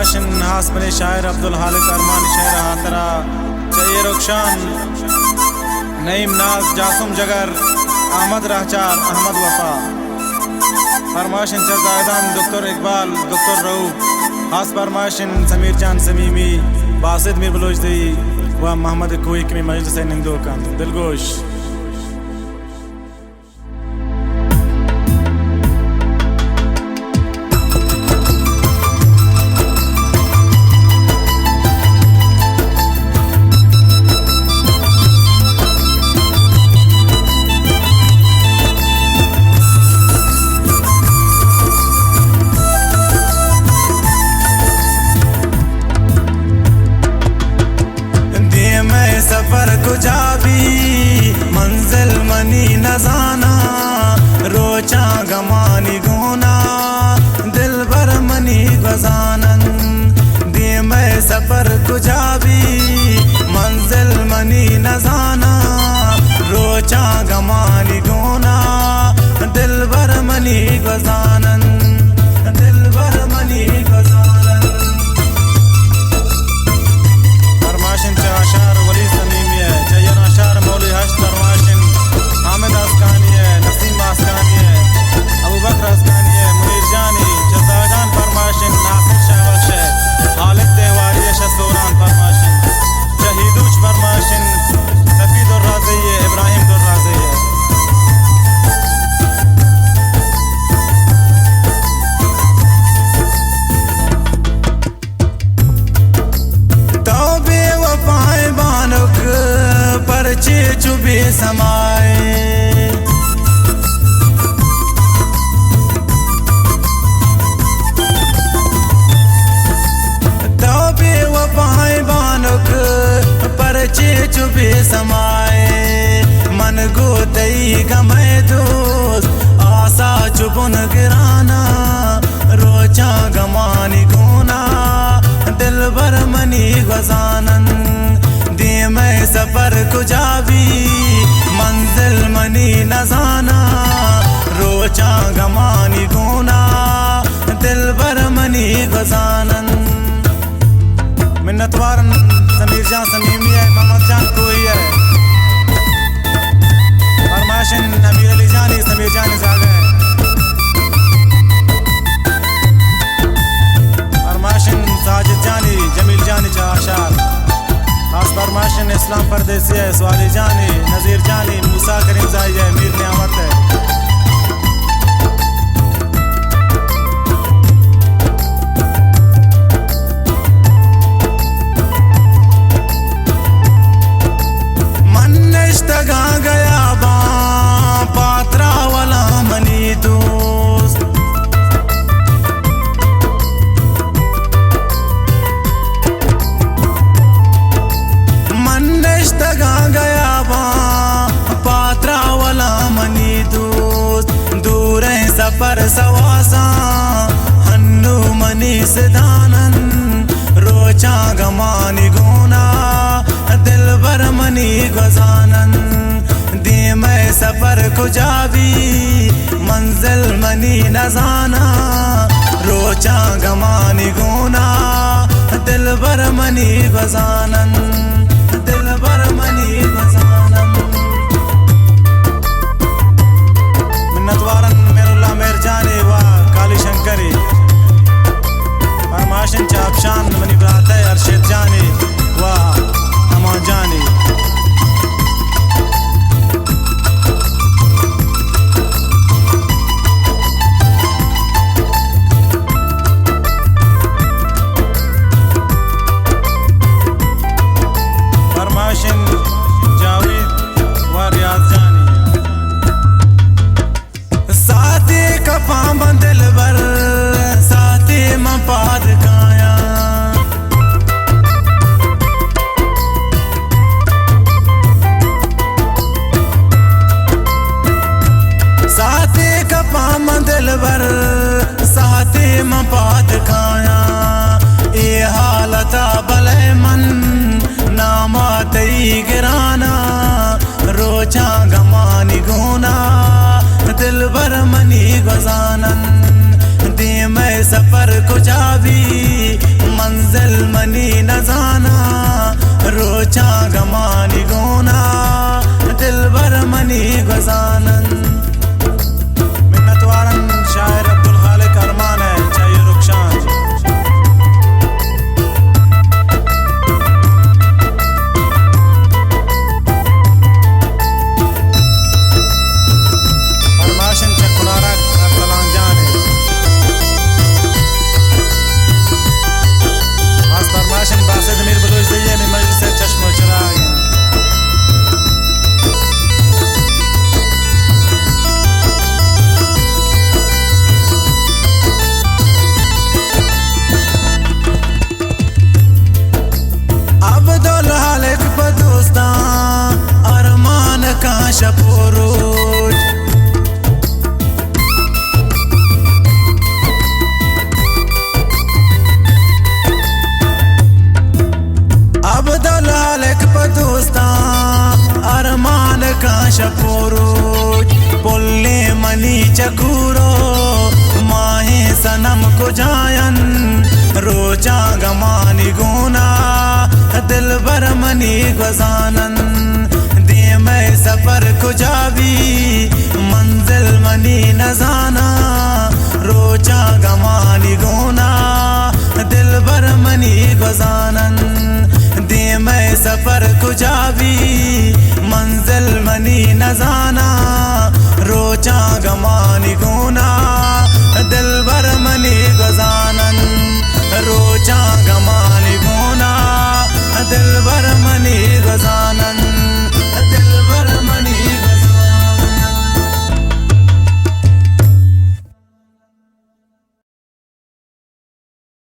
फरमाशन हासपने शायर अब्दुल हालिक अरमान शेर हातरा चाहिए रुखशान नईम नाज जासुम जगर अहमद रहचार अहमद वफा फरमाशन चरदायदान डॉक्टर इकबाल डॉक्टर रऊफ हास फरमाशन समीर जान समीमी बासिद मीर बलोचदी व मोहम्मद कोई की मजलिस निंदो कान दिलगोश सफर कुजा भी मंजिल मनी न जाना रोचा गमानी गोना दिल भर मनी गजानन दे मैं सफर कुजा भी मंजिल मनी न जाना रोचा गमानी गोना दिल भर मनी गजानन दिल भर मनी गजानन फरमाशन चाशार वली समीमी है जयन आशार मौली हश्त फरमाशन हामिद अस्कानी है नसीम अस्कानी है अबू बकर अस्कानी है मुनीर जानी जजादान फरमाशन नासिर शाहबश है हालिद देवारी शस्तोरान फरमाशन शहीदुच फरमाशन सफीद और राज़ी है इब्राहिम दुर राज़ी है परचे चुबे समाए तौबे वफाए बानुक परचे चुबे समाए मन गोतई गमे दोस्त आशा चुबुन गिराना रोचा गमानी गोना दिल भर मनी गजानन दे मैं सफर कुजा भी मंजिल मनी न जाना रोचा गमानी गोना दिल भर मनी गजानन मिन्नतवारन समीर जान समीमी है मोहम्मद जान कोई है फरमाशन अमीर अली जानी समीर जानी जागे फरमाशन साजिद जानी जमील जानी चाशार खास फरमाशन इस्लाम परदेसी है स्वाली जानी नज़ीर जानी मूसा करीम जाई है मीर नियामत है मन इश्तगा गया बा पात्रा वाला मनी दोस्त इश्तगा गया बा पात्रा वाला मनी दोस्त दूर है सफर सवासा हन्नू मनी सिदानन रोचा गमानी गोना दिल भर मनी गजानन दे मैं सफर कुजा भी मंजिल मनी न जाना रोचा गमानी गोना दिल भर मनी गजानन दिल भर मनी गजानन मिन्नतवारन मेरुल्लाह मेर जानी व काली शंकरी फरमाशन चापशान मनी ब्राते अरशद जानी व अमान जानी दिल भर साथी मपाद काया साथी कपाम दिल भर साथी मपाद काया ये हालता भले मन नामा तई गिराना रोचा गमानी गोना दिल भर मनी गजानन दे मैं सफर कुजा भी मंजिल मनी न जाना रोचा गमानी गोना दिल भर मनी गजानन। मिन्नतवारन शायर अब्दुल खालिक अरमान है चाहिए रुखशान। फरमाशन चकुनारा अरतलांग जान है आज फरमाशन बासित मीर बलूच दिए में मजलिस चश्मो चिराग है। अब्दुल खालिक बदोस्तां अरमान का शपोरोज अब्दुल खालिक बदोस्तां अरमान का शपोरोज बोले मनी चकूरो माहे सनम को जायन रोजा गमानी गोना दिल भर मनी गजानन। दे मैं सफर को जावी मंजिल मनी न जाना रोजा गमानी गोना दिल भर मनी गजानन। दे मैं सफर को जावी मंजिल मनी न जाना